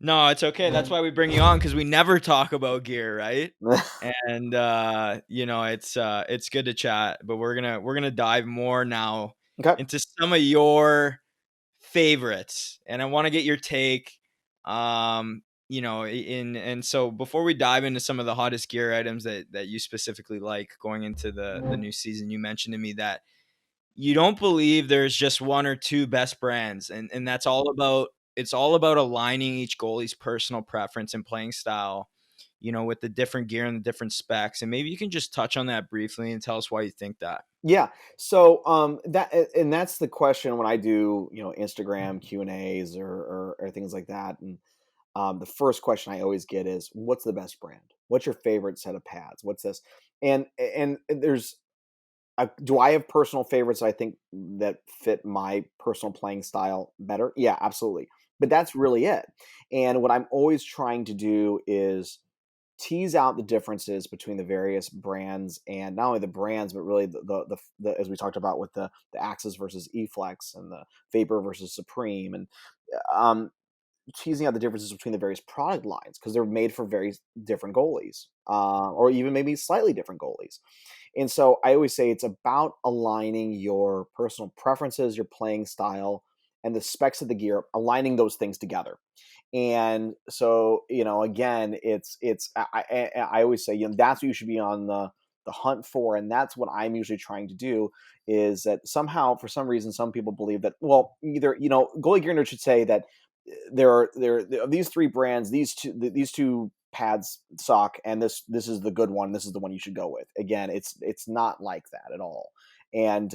No, it's okay. That's why we bring you on, because we never talk about gear, right? And it's good to chat, but we're gonna dive more now Okay. into some of your favorites, and I want to get your take. So before we dive into some of the hottest gear items that you specifically like going into the new season, you mentioned to me that you don't believe there's just one or two best brands, and that's all about it's all about aligning each goalie's personal preference and playing style, with the different gear and the different specs. And maybe you can just touch on that briefly and tell us why you think that. Yeah. So that's the question when I do, Instagram Q&As or things like that. And the first question I always get is, what's the best brand? What's your favorite set of pads? What's this? And there's do I have personal favorites I think that fit my personal playing style better? Yeah, absolutely. But that's really it. And what I'm always trying to do is tease out the differences between the various brands, and not only the brands, but really the as we talked about with the Axis versus E-Flex and the Vapor versus Supreme, and um, teasing out the differences between the various product lines because they're made for very different goalies, or even maybe slightly different goalies. And so I always say it's about aligning your personal preferences, your playing style, and the specs of the gear, aligning those things together. And so, again, I always say, that's what you should be on the hunt for, and that's what I'm usually trying to do. Is that somehow, for some reason, some people believe that, well, either, Goalie Gear Nerd should say that there are these three brands, these two pads suck, and this is the good one. This is the one you should go with. Again, it's not like that at all. And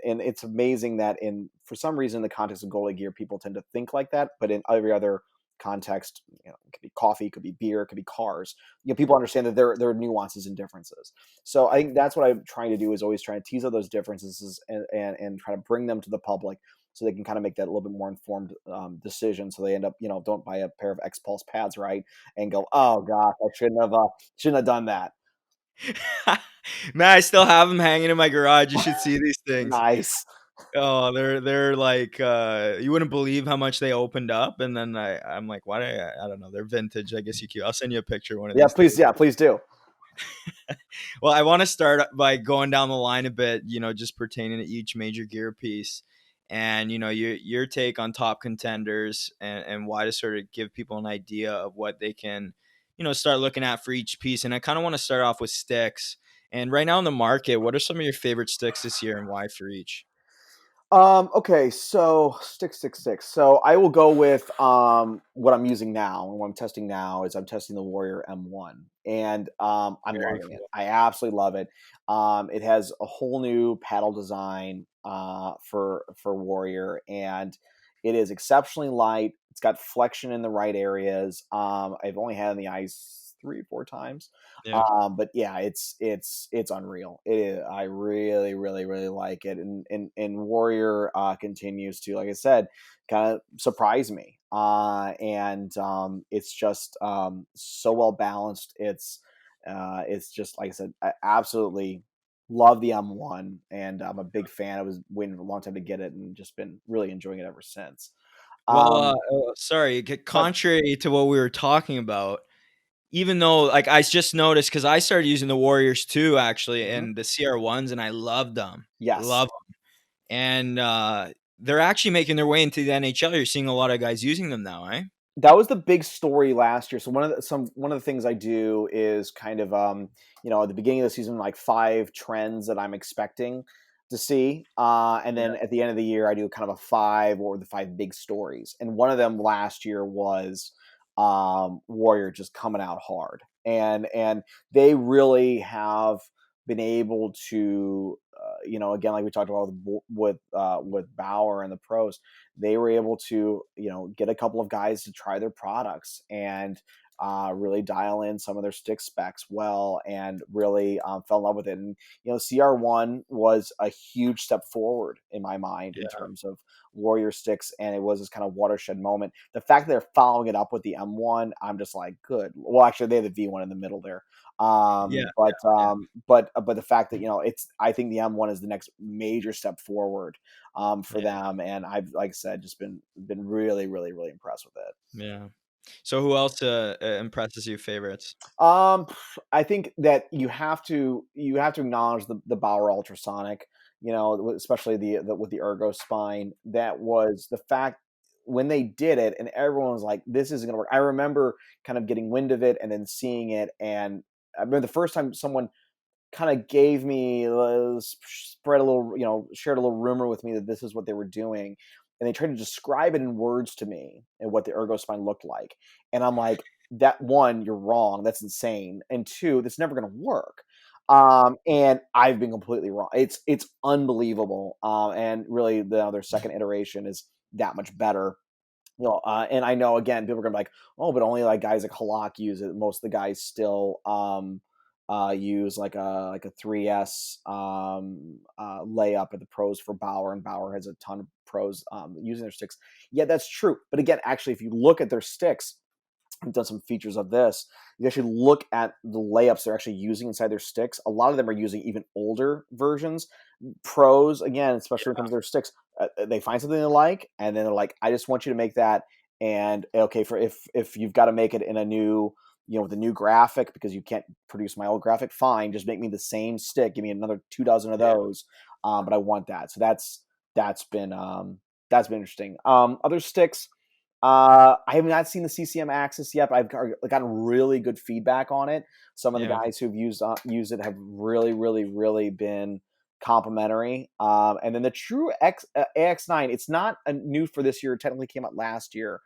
it's amazing that in for some reason in the context of goalie gear, people tend to think like that, but in every other context, it could be coffee, it could be beer, it could be cars. People understand that there are nuances and differences. So I think that's what I'm trying to do, is always trying to tease out those differences and try to bring them to the public so they can kind of make that a little bit more informed decision. So they end up, don't buy a pair of X Pulse pads, right, and go, oh gosh, I shouldn't have done that. Man, I still have them hanging in my garage. You should see these things. Nice. Oh, they're like, you wouldn't believe how much they opened up, and then I'm like, why? I don't know. They're vintage. I guess you could. I'll send you a picture one of Yeah, these days. please. Yeah, please do. Well, I want to start by going down the line a bit, just pertaining to each major gear piece, and your take on top contenders, and why, to sort of give people an idea of what they can, start looking at for each piece. And I kind of want to start off with sticks. And right now in the market, what are some of your favorite sticks this year, and why for each? Okay, so stick. So I will go with what I'm using now and what I'm testing now is I'm testing the Warrior M1, and I'm Very loving it. cool. I absolutely love it. It has a whole new paddle design for Warrior, and it is exceptionally light. It's got flexion in the right areas. I've only had it in the ice 3 or 4 times. Yeah. But yeah, it's unreal. It is, I really, really, really like it, and Warrior continues to, like I said, kind of surprise me. And It's just so well balanced. It's just, like I said, I absolutely love the M1, and I'm a big fan. I was waiting a long time to get it, and just been really enjoying it ever since. Well, Um, sorry, but contrary to what we were talking about, even though, like, I just noticed, because I started using the Warriors too, actually, mhm, and the CR1s, and I loved them. yes. Love them. And they're actually making their way into the NHL. You're seeing a lot of guys using them now, eh? That was the big story last year. So one of the things I do is kind of at the beginning of the season, like 5 trends that I'm expecting to see, and Yeah. then at the end of the year I do kind of a 5 big stories. And one of them last year was Warrior just coming out hard, and they really have been able to again, like we talked about with Bauer and the pros, they were able to get a couple of guys to try their products, and really dial in some of their stick specs well, and really fell in love with it. And CR1 was a huge step forward in my mind in Yeah. terms of Warrior sticks, and it was this kind of watershed moment. The fact that they're following it up with the M1, I'm just like, good. Well, actually, they have the V1 in the middle there. Yeah. Yeah. But the fact that I think the M1 is the next major step forward for Yeah. them, and I've, like I said, just been really, really, really impressed with it. Yeah. So who else impresses you favorites? I think that you have to acknowledge the Bauer Ultrasonic, especially the with the ergo spine. That was the fact when they did it, and everyone was like, "This isn't gonna work." I remember kind of getting wind of it and then seeing it, and I remember the first time someone kind of gave me spread a little, shared a little rumor with me that this is what they were doing, and they tried to describe it in words to me and what the ergo spine looked like, and I'm like, that one, you're wrong, that's insane, and two, that's never going to work. And I've been completely wrong. It's unbelievable, and really their second iteration is that much better. And I know, again, people are gonna be like, "Oh, but only like guys like Halak use it." Most of the guys still use like a 3S layup at the pros for Bauer, and Bauer has a ton of pros using their sticks. Yeah, that's true. But again, actually, if you look at their sticks, I've done some features of this. You actually look at the layups they're actually using inside their sticks. A lot of them are using even older versions. Pros, again, especially when it comes to their sticks, they find something they like, and then they're like, "I just want you to make that." And okay, for if you've got to make it in a new, with a new graphic because you can't produce my old graphic, fine, just make me the same stick. Give me another 2 dozen of Yeah. those, but I want that. So that's been interesting. Other sticks. I have not seen the CCM Axis yet, but I've gotten really good feedback on it. Some of the Yeah. guys who've used it have really, really, really been complimentary. And then the True AX9, it's not a new for this year. It technically came out last year.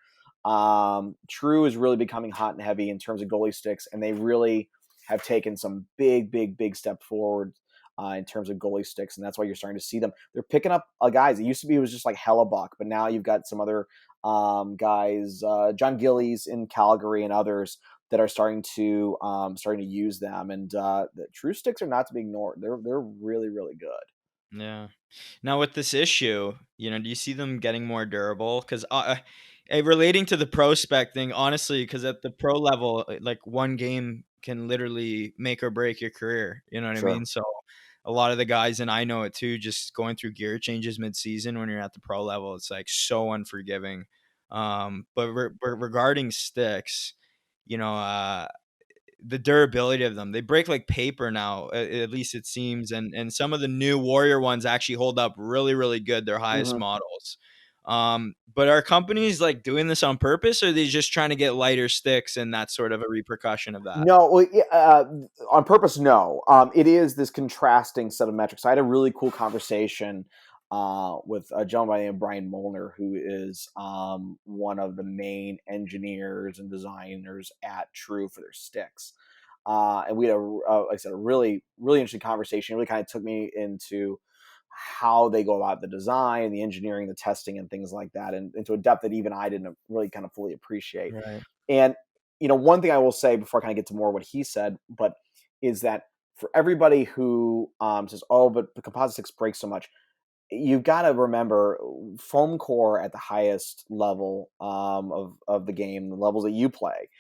True is really becoming hot and heavy in terms of goalie sticks, and they really have taken some big, big, big step forward in terms of goalie sticks, and that's why you're starting to see them. They're picking up guys. It used to be it was just like Hellebuck, but now you've got some other guys, John Gillies in Calgary and others that are starting to use them. And the True sticks are not to be ignored. They're really, really good. Yeah. Now with this issue, do you see them getting more durable? Because relating to the pro spec thing, honestly, because at the pro level, like one game can literally make or break your career. You know what I Sure. mean? So a lot of the guys, and I know it too, just going through gear changes mid-season when you're at the pro level, it's like so unforgiving. But regarding sticks, you know, uh, the durability of them. They break like paper now, at least it seems, and some of the new Warrior ones actually hold up really, really good, their highest Mhm. models. But are companies like doing this on purpose, or are they just trying to get lighter sticks and that's sort of a repercussion of that? No, well, yeah, on purpose, no. It is this contrasting set of metrics. I had a really cool conversation with a gentleman by the name of Brian Molnar, who is one of the main engineers and designers at True for their sticks. And we had like I said, a really, really interesting conversation. It really kind of took me into how they go about the design, the engineering, the testing, and things like that, and into a depth that even I didn't really kind of fully appreciate. Right. And one thing I will say before I kind of get to more what he said, but is that for everybody who says, "Oh, but the composite sticks break so much," you've got to remember foam core at the highest level of the game, the levels that you play.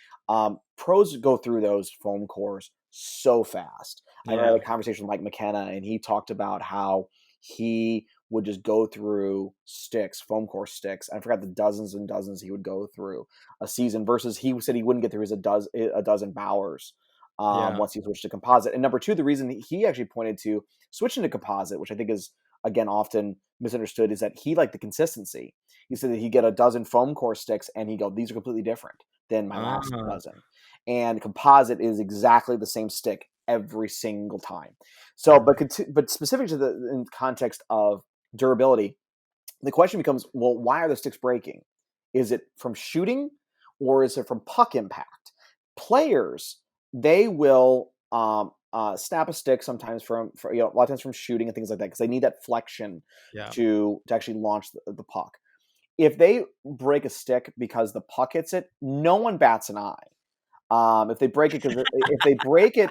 Pros go through those foam cores so fast. I remember I Yeah. had a conversation with Mike McKenna, and he talked about how he would just go through sticks, foam core sticks. I forgot the dozens and dozens he would go through a season. Versus he said he wouldn't get through a dozen Bowers Yeah. once he switched to composite. And number two, the reason he actually pointed to switching to composite, which I think is again often misunderstood, is that he liked the consistency. He said that he get a dozen foam core sticks and he go, these are completely different than my last Ah, dozen. And composite is exactly the same stick every single time. So, but specific to the in context of durability, the question becomes, well, why are the sticks breaking? Is it from shooting or is it from puck impact? Players, they will snap a stick sometimes a lot of times from shooting and things like that because they need that flexion yeah. to actually launch the puck. If they break a stick because the puck hits it, no one bats an eye. If they break it because if they break it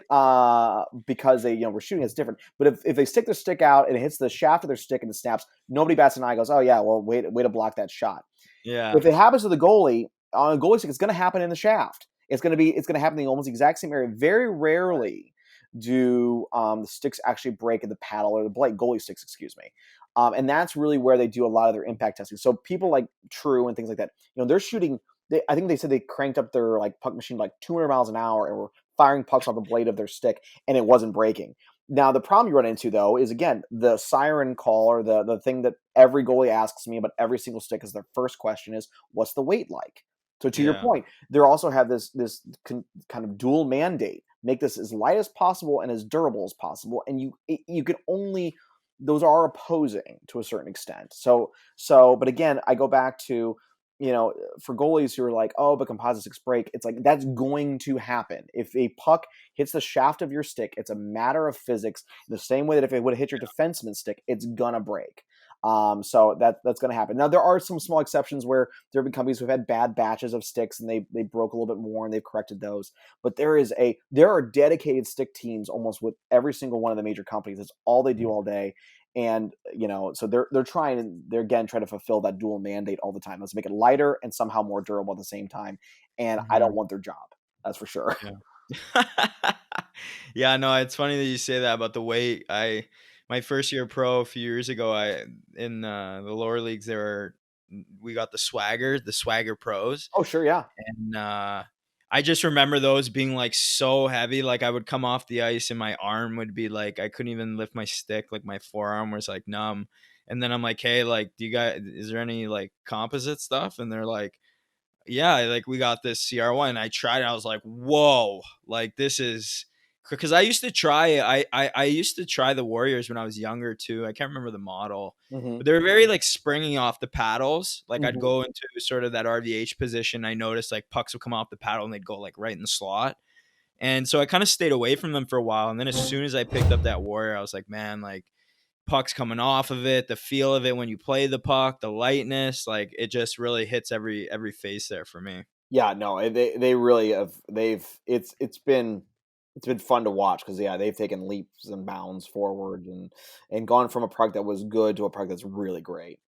because they were shooting, it's different. But if they stick their stick out and it hits the shaft of their stick and it snaps, nobody bats an eye. Goes, oh yeah, well way to block that shot. Yeah. If it happens to the goalie on a goalie stick, it's going to happen in the shaft. It's going to happen in the almost exact same area. Very rarely do the sticks actually break in the paddle or the blade, goalie sticks, excuse me. And that's really where they do a lot of their impact testing. So people like True and things like that, they're shooting. I think they said they cranked up their like puck machine like 200 miles an hour and were firing pucks off the blade of their stick, and it wasn't breaking. Now the problem you run into though is again the siren call, or the thing that every goalie asks me about every single stick is their first question is, what's the weight like? So to your Yeah. point, they also have this kind of dual mandate: make this as light as possible and as durable as possible. And you can only, those are opposing to a certain extent. But again, I go back to, for goalies who are like, oh, but composite sticks break, it's like that's going to happen. If a puck hits the shaft of your stick, it's a matter of physics. The same way that if it would have hit your defenseman's stick, it's gonna break. So that's going to happen. Now there are some small exceptions where there have been companies who've had bad batches of sticks and they broke a little bit more and they've corrected those. But there are dedicated stick teams almost with every single one of the major companies. That's all they do all day. And so they're again trying to fulfill that dual mandate all the time. Let's make it lighter and somehow more durable at the same time. And I don't Mhm. want their job. That's for sure. Yeah. Yeah, no, it's funny that you say that about the weight. My first year pro a few years ago, I in the lower leagues we got the Swagger Pros, Oh, sure. Yeah. and I just remember those being like so heavy. Like I would come off the ice and my arm would be like I couldn't even lift my stick. Like my forearm was like numb. And then I'm like, hey, like, is there any like composite stuff? And they're like, yeah, like we got this CR1. I tried it. I was like, whoa, like this is because I used to try the Warriors when I was younger too. I can't remember the model, Hmm. but they were very like springing off the paddles. Like I'd Hmm. go into sort of that RVH position. I noticed like pucks would come off the paddle and they'd go like right in the slot. And so I kind of stayed away from them for a while. And then as soon as I picked up that Warrior, I was like, man, like puck's coming off of it, the feel of it when you play the puck, the lightness, like it just really hits every face there for me. Yeah, no, they really have. It's been fun to watch because yeah, they've taken leaps and bounds forward and gone from a product that was good to a product that's really great.